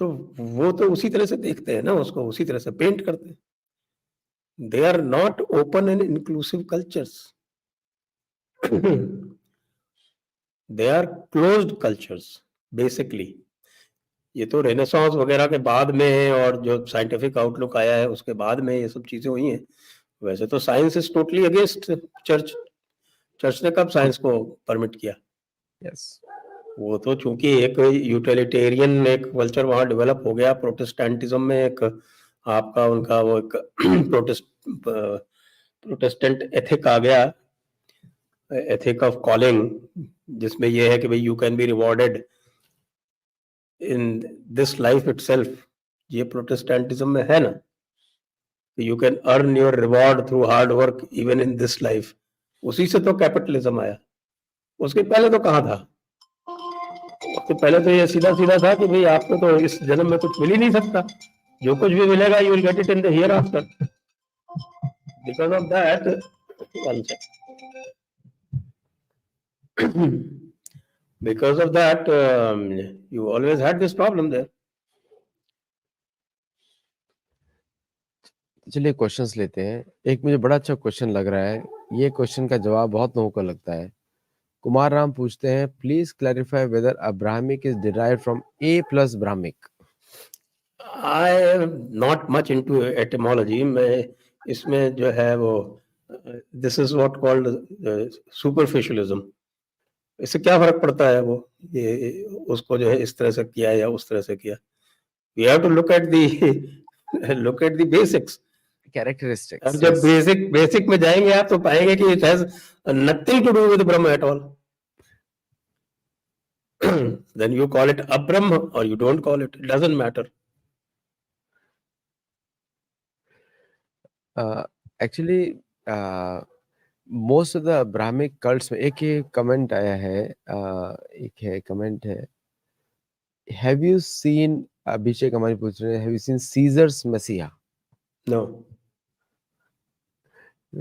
तो वो तो उसी तरह से देखते हैं ना, उसको उसी तरह से पेंट करते हैं। They are not open and inclusive cultures, they are closed cultures basically. ये तो रेनेसांस वगैरह के बाद में है और जो साइंटिफिक आउटलुक आया है उसके बाद में ये सब चीजें हुई हैं। वैसे तो science is totally against church. Church ने कब साइंस को परमिट किया? Yes. वो तो चूंकि एक यूटिलिटेरियन एक कल्चर वहां डेवलप हो गया प्रोटेस्टेंटिज्म में, एक आपका उनका वो एक प्रोटेस्टेंट एथिक आ गया, एथिक ऑफ कॉलिंग, जिसमें ये है कि भाई you can be rewarded in this life itself. ये प्रोटेस्टेंटिज्म में है ना, you can earn your reward through hard work even in this life. उसी से तो कैपिटलिज्म आया। उसके पहले तो कहाँ था? उसके पहले तो ये सीधा सीधा था कि भाई आपको तो इस जन्म में कुछ मिल ही नहीं सकता, जो कुछ भी मिलेगा you will get it in the here after. Because of that, because of that, you always had this problem there. चलिए क्वेश्चंस लेते हैं। एक मुझे बड़ा अच्छा क्वेश्चन लग रहा है, ये क्वेश्चन का जवाब बहुत लोगों को लगता है। कुमार राम पूछते हैं, please clarify whether Abrahamic is derived from A plus Brahmic. I am not much into etymology. मैं इसमें जो है वो this is what called superficialism. इससे क्या फर्क पड़ता है वो ये उसको जो है इस तरह से किया या उस तरह से किया. We have to look at the basics. अब Characteristics, जब yes. बेसिक में जाएंगे आप तो पाएंगे कि it has nothing to do with Brahma at all. Then you call it Abraham or you don't call it. It doesn't matter. Actually, most of the Abrahamic cults में एक ही कमेंट आया है, एक है कमेंट है, have you seen, अभिषेक हमारी पूछ रहे हैं, have you seen Caesar's Messiah? No.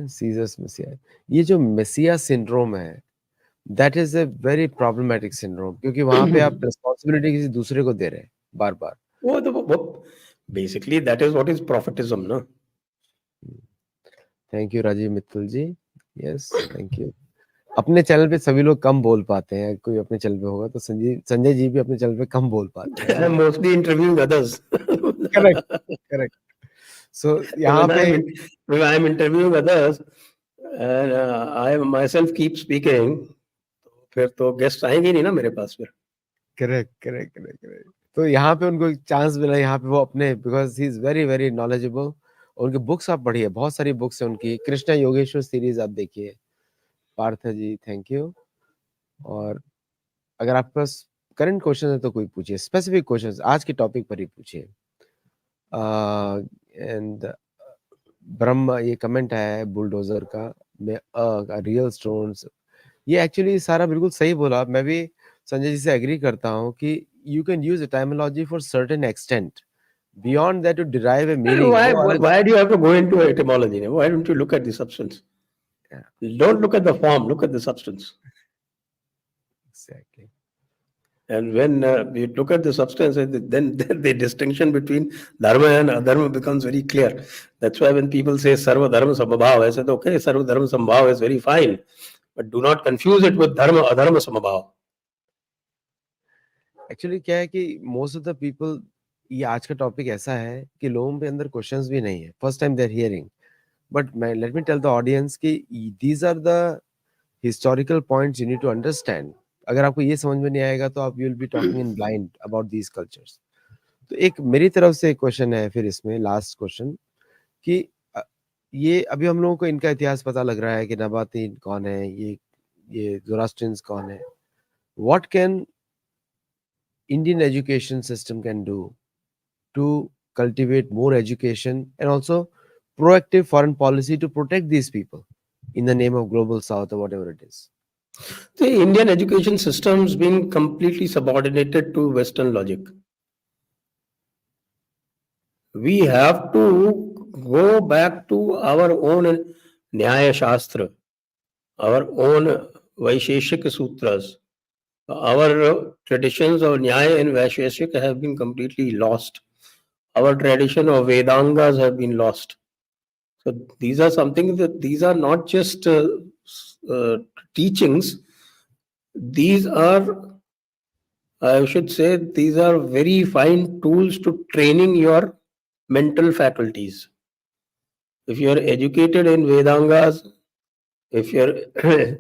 Caesar's Messiah, ये जो Messiah syndrome है, that is a very problematic syndrome, क्योंकि वहां पे आप responsibility किसी दूसरे को दे रहे हैं बार बार. वो basically that is what is prophetism, no? Thank you Rajiv Mittal ji. Yes, thank you. अपने चैनल पे सभी लोग कम बोल पाते हैं. कोई अपने चैनल पे होगा तो संजय जी भी अपने चैनल पे कम बोल पाते हैं. I'm mostly interviewing others. Correct, correct. So यहाँ पे when I'm interviewing others and I myself keep speaking, फिर तो गेस्ट आएंगे नहीं ना मेरे पास फिर. Correct, correct, correct, correct. तो यहाँ पे उनको चांस मिला, यहाँ पे वो अपने, because he is very very knowledgeable. उनकी बुक्स आप पढ़िए, बहुत सारी बुक्स है उनकी. कृष्णा योगेश्वर सीरीज आप देखिए. पार्थ जी, थैंक यू. और अगर आपके पास करंट क्वेश्चन है तो कोई पूछिए, स्पेसिफिक क्वेश्चंस आज के टॉपिक पर ही पूछिए. एंड ब्रह्म, ये कमेंट आया है बुलडोजर का, मैं रियल स्टोन्स, ये एक्चुअली सारा बिल्कुल सही बोला. मैं भी संजय जी से एग्री करता हूँ कि you can use etymology for certain extent, beyond that to derive a meaning. Why do you have to go into etymology? Why don't you look at the substance? Don't look at the form, look at the substance. Exactly. And when you look at the substance, then the distinction between dharma and adharma becomes very clear. That's why when people say sarva dharma samabhav, I said, okay, sarva dharma samabhav is very fine, but do not confuse it with dharma adharma samabhav. Actually क्या है कि मोस्ट ऑफ द पीपल, ये आज का टॉपिक ऐसा है कि लोगों के अंदर क्वेश्चंस भी नहीं है, first time they are hearing. But मैं let me tell the audience कि these are the historical points you need to understand. अगर आपको ये समझ में नहीं आएगा तो आप you will be talking in blind about these cultures. तो एक मेरी तरफ से क्वेश्चन है फिर इसमें, लास्ट क्वेश्चन, कि ये अभी हम लोगों को इनका इतिहास पता लग रहा है कि नबातीन कौन है, ये ज़ोरास्ट्रियंस कौन है. What can Indian education system can do to cultivate more education and also proactive foreign policy to protect these people in the name of global south or whatever it is? The Indian education system has been completely subordinated to Western logic. We have to go back to our own Nyaya Shastra, our own Vaisheshik Sutras. Our traditions of Nyaya and Vaisheshik have been completely lost. Our tradition of Vedangas have been lost. So these are something that these are not just teachings. These are, I should say, these are very fine tools to training your mental faculties. If you are educated in Vedangas, if you are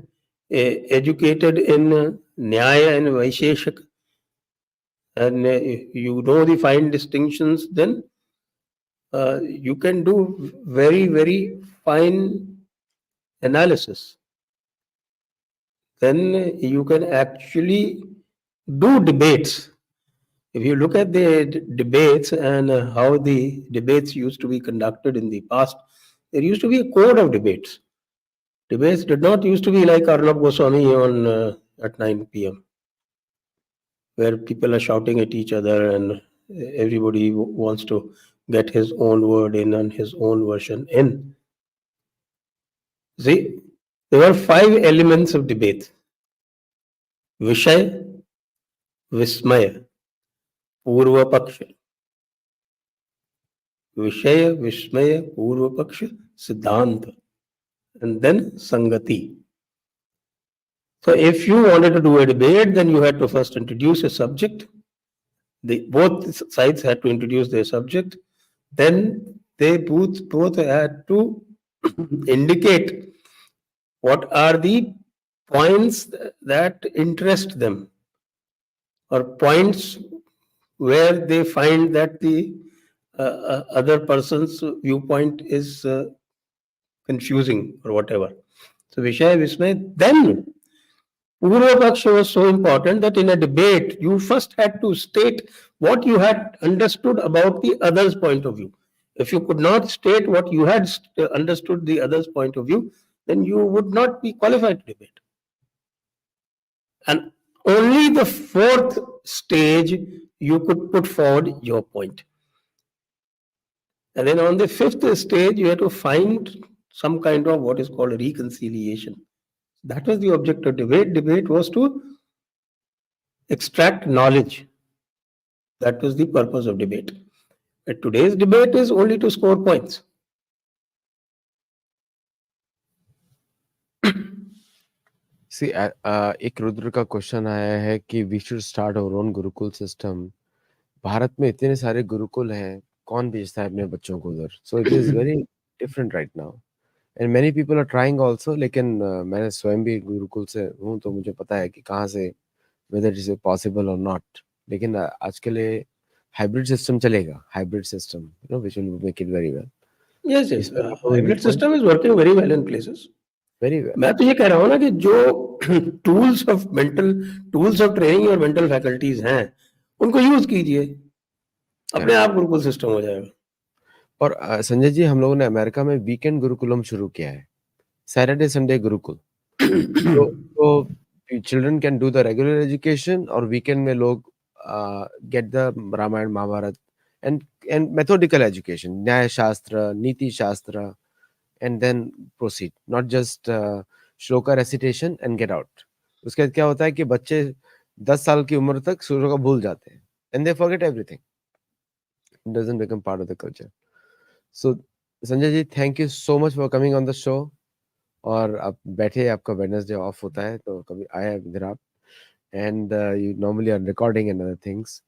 educated in Nyaya and Vaisheshik, and you know the fine distinctions, then you can do very, very fine analysis. Then you can actually do debates. If you look at the debates and how the debates used to be conducted in the past, there used to be a code of debates. Debates did not used to be like Arnab Goswami on at 9 p.m., where people are shouting at each other and everybody wants to get his own word in and his own version in. See, there were 5 elements of debate: Vishay, Vismaya, Purva Paksha, Vishaya, Vismaya, Purva Paksha, Siddhanta, and then Sangati. So if you wanted to do a debate, then you had to first introduce a subject, Both sides had to introduce their subject. Then they both had to indicate what are the points that interest them, or points where they find that the other person's viewpoint is confusing or whatever. So Vishaya Vismay. Then Purva Paksha was so important that in a debate, you first had to state what you had understood about the other's point of view. If you could not state what you had understood the other's point of view, then you would not be qualified to debate. And only the fourth stage you could put forward your point. And then on the fifth stage, you had to find some kind of what is called a reconciliation. That was the object of debate. Debate was to extract knowledge. That was the purpose of debate. But today's debate is only to score points. See, एक रुद्र का क्वेश्चन आया है कि we should start our own gurukul system. Bharat में इतने सारे गुरुकुल हैं, कौन भेजता है अपने बच्चों को उधर? So it is very different right now and many people are trying also. लेकिन मैंने स्वयं भी गुरुकुल से हूँ, तो मुझे पता है कि कहाँ से whether it is possible or not. लेकिन आज के लिए हाइब्रिड सिस्टम चलेगा, hybrid system, you know, which will make it very well. Yes, yes. इसमें आपको Hybrid viewpoint system is working very well in places. very well. मैं तो ये कह रहा हूँ ना कि जो टूल्स ऑफ ट्रेनिंग और मेंटल फैकल्टीज हैं, उनको यूज कीजिए, अपने आप गुरुकुल सिस्टम हो जाएगा. और संजय जी, हम लोगों ने अमेरिका में वीकेंड गुरुकुलम शुरू किया है, सैटरडे संडे गुरुकुल. तो children can do the regular education और वीकेंड में लोग get the Ramayana Mahabharata and methodical education, nyaya shastra, niti shastra, and then proceed, not just shloka recitation and get out. उसके बाद क्या होता है कि बच्चे 10 साल की उम्र तक श्लोका भूल जाते हैं and they forget everything. It doesn't become part of the culture. So Sanjay ji, thank you so much for coming on the show. और आप बैठे, आपका वेडनेसडे ऑफ होता है, तो कभी आया इधर आप, and you normally are recording and other things.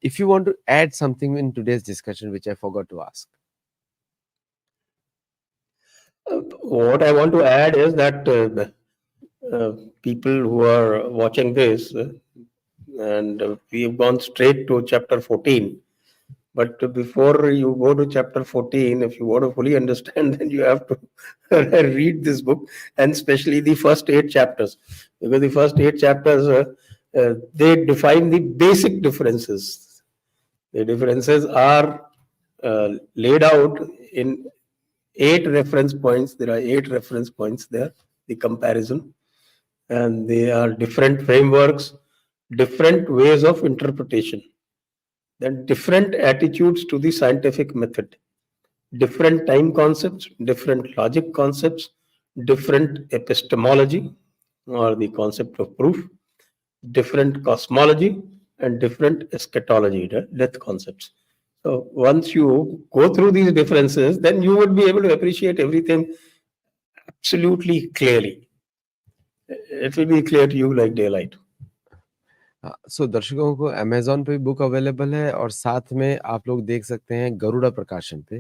If you want to add something in today's discussion which I forgot to ask. What I want to add is that people who are watching this, and we have gone straight to chapter 14. But before you go to chapter 14, if you want to fully understand, then you have to read this book, and especially the first 8 chapters, because the first 8 chapters they define the basic differences. The differences are laid out in 8 reference points. There are 8 reference points there. The comparison, and they are different frameworks, different ways of interpretation. Then different attitudes to the scientific method, different time concepts, different logic concepts, different epistemology or the concept of proof, different cosmology, and different eschatology, death concepts. So once you go through these differences, then you would be able to appreciate everything absolutely clearly. It will be clear to you like daylight. सो दर्शकों को अमेजोन पे बुक अवेलेबल है, और साथ में आप लोग देख सकते हैं गरुड़ा प्रकाशन पे.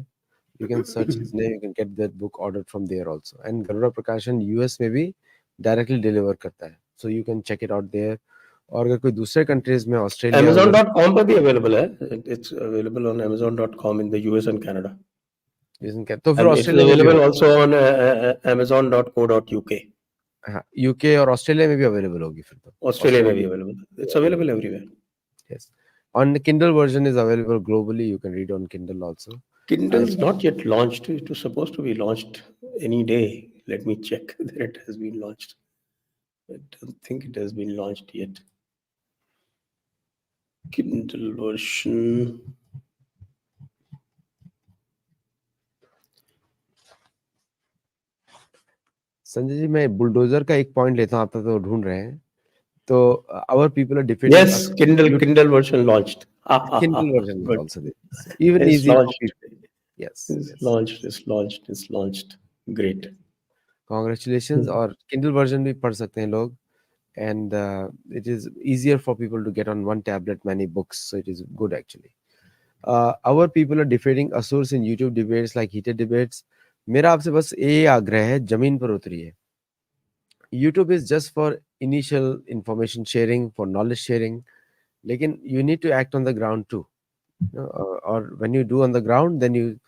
You can search his name, you can get that book order from there also. And Garuda Prakashan US में भी डायरेक्टली डिलीवर करता है, so you can check it out there. और अगर कोई दूसरे कंट्रीज में, ऑस्ट्रेलिया, Amazon.com पर भी अवेलेबल है. It's available on Amazon.com in the US and Canada. तो फिर And it is ऑस्ट्रेलिया में भी available also on Amazon.co.uk. हाँ, यूके और ऑस्ट्रेलिया में भी अवेलेबल होगी फिर तो. ऑस्ट्रेलिया में भी available. It's available everywhere. Yes. On the Kindle version is available globally. You can read on Kindle also. Kindle is not yet launched. It was supposed to be launched any day. Let me check that it has been launched. I don't think it has been launched yet. Kindle version. Sanjay ji, मैं बुलडोजर का एक पॉइंट लेता हूँ, आप तो ढूंढ रहे हैं. तो our people are defending. Yes, Kindle version launched. Kindle version is Good. also there. Even It's easy for launched. people. Yes. It's launched. Great. Congratulations. और Kindle version भी पढ़ सकते हैं लोग. and it is easier for people to get on one tablet many books, so it is good actually. Our people are defeating asurs in YouTube debates like heated debates. मेरा आपसे बस ये आग्रह है, जमीन पर उतरिए. YouTube is just for initial information sharing, for knowledge sharing, लेकिन you need to act on the ground too. Or when you do on the ground, then you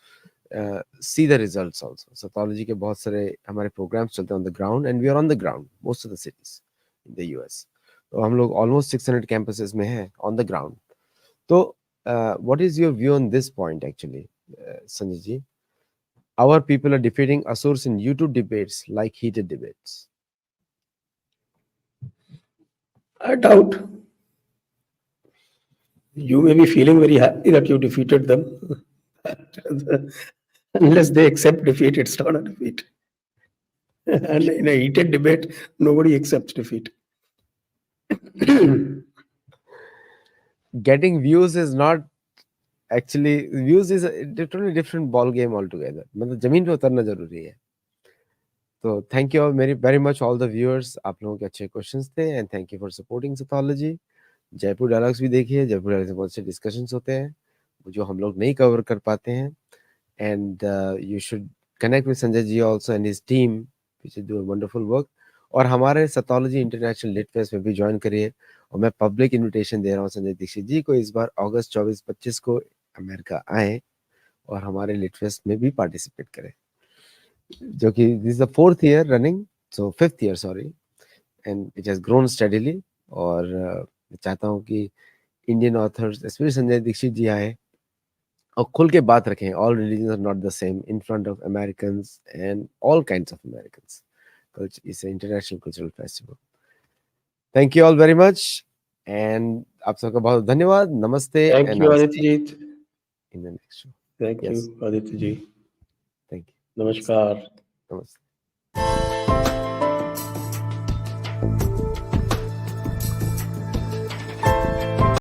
see the results also. Satology के बहुत सारे हमारे programs चलते हैं on the ground, and we are on the ground most of the cities in the US. तो हम लोग almost 600 campuses में हैं on the ground. तो what is your view on this point actually, Sanjay ji? Our people are defeating asurs in YouTube debates like heated debates. I doubt. You may be feeling very happy that you defeated them. Unless they accept defeat, it's not a defeat. And in a heated debate, nobody accepts defeat. Getting views is not actually, views is a totally different ball game altogether. मतलब जमीन पे उतरना जरूरी है. तो thank you very very much all the viewers, आप लोगों के अच्छे क्वेश्चंस थे, and thank you for supporting Sathology. Jaipur dialogues भी देखिए, जयपुर डायलॉग्स में बहुत से डिस्कशंस होते हैं जो हम लोग नहीं कवर कर पाते हैं, and you should connect with Sanjay ji also and his team which is doing wonderful work. और हमारे सैथोलॉजी इंटरनेशनल लिट फेस्ट में भी ज्वाइन करिए, और मैं पब्लिक इन्विटेशन दे रहा हूँ संजय दीक्षित जी को, इस बार अगस्त 24-25 को अमेरिका आए और हमारे लिट फेस्ट में भी पार्टिसिपेट करें, जो कि this is the 4th year running, so 5th year sorry, and it has grown steadily. और मैं चाहता हूँ कि Indian authors specially Sanjay Dixit ji आए और खुल के बात रखें. All religion are not the same in front of Americans and all kinds of Americans. It's an international cultural festival. Thank you all very much, and आप सबका बहुत धन्यवाद. Namaste. Thank you, Aditya. In the next show. Thank you, Aditya ji. Thank you. Namaskar. नमस्ते.